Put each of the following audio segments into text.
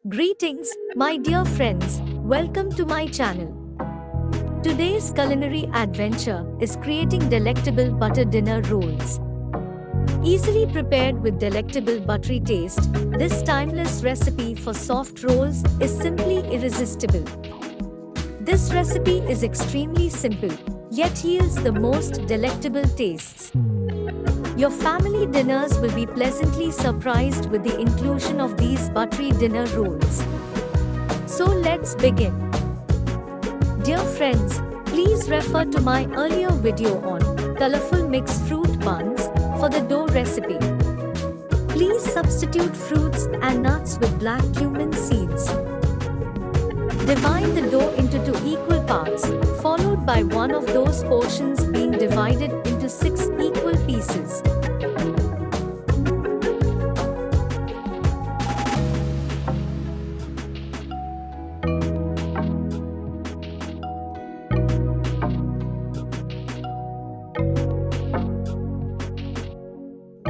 Greetings, my dear friends, welcome to my channel. Today's culinary adventure is creating delectable butter dinner rolls. Easily prepared with delectable buttery taste, this timeless recipe for soft rolls is simply irresistible. This recipe is extremely simple, yet yields the most delectable tastes. Your family dinners will be pleasantly surprised with the inclusion of these buttery dinner rolls. So let's begin. Dear friends, please refer to my earlier video on colorful mixed fruit buns for the dough recipe. Please substitute fruits and nuts with black cumin seeds. Divide the dough into 2 equal parts, followed by one of those portions being divided into 6 equal pieces.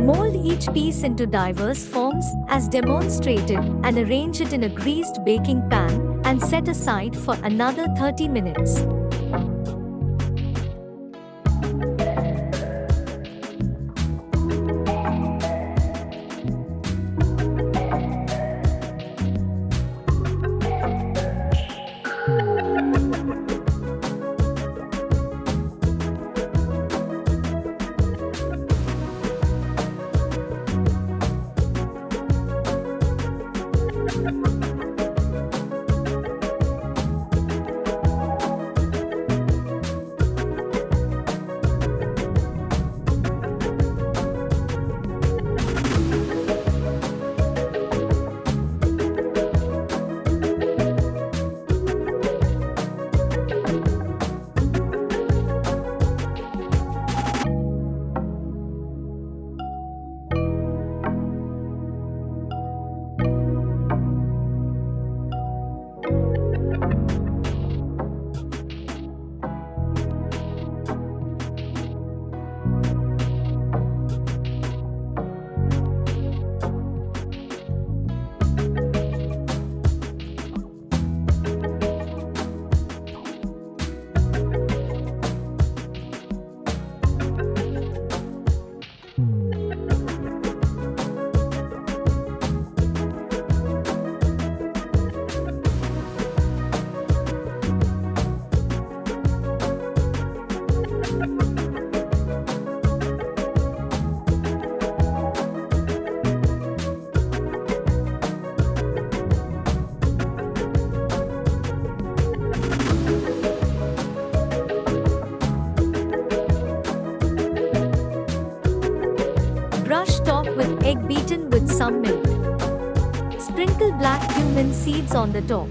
Mold each piece into diverse forms as demonstrated and arrange it in a greased baking pan and set aside for another 30 minutes. Brush top with egg beaten with some milk. Sprinkle black cumin seeds on the top.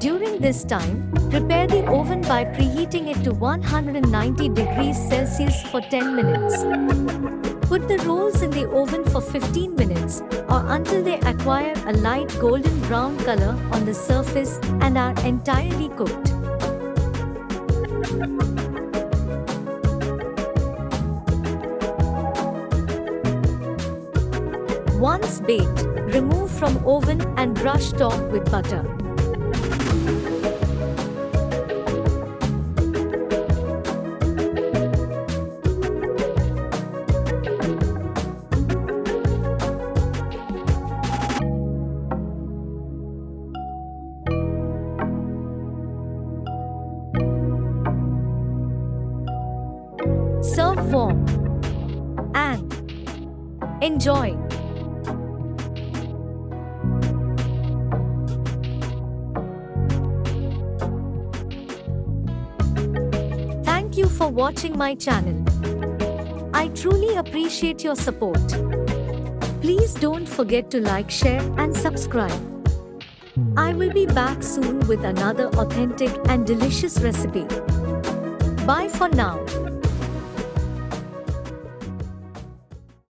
During this time, prepare the oven by preheating it to 190 degrees Celsius for 10 minutes. Put the rolls in the oven for 15 minutes or until they acquire a light golden brown color on the surface and are entirely cooked. Once baked, remove from oven and brush top with butter. Serve warm and enjoy. Thank you for watching my channel. I truly appreciate your support. Please don't forget to like, share and subscribe. I will be back soon with another authentic and delicious recipe. Bye for now.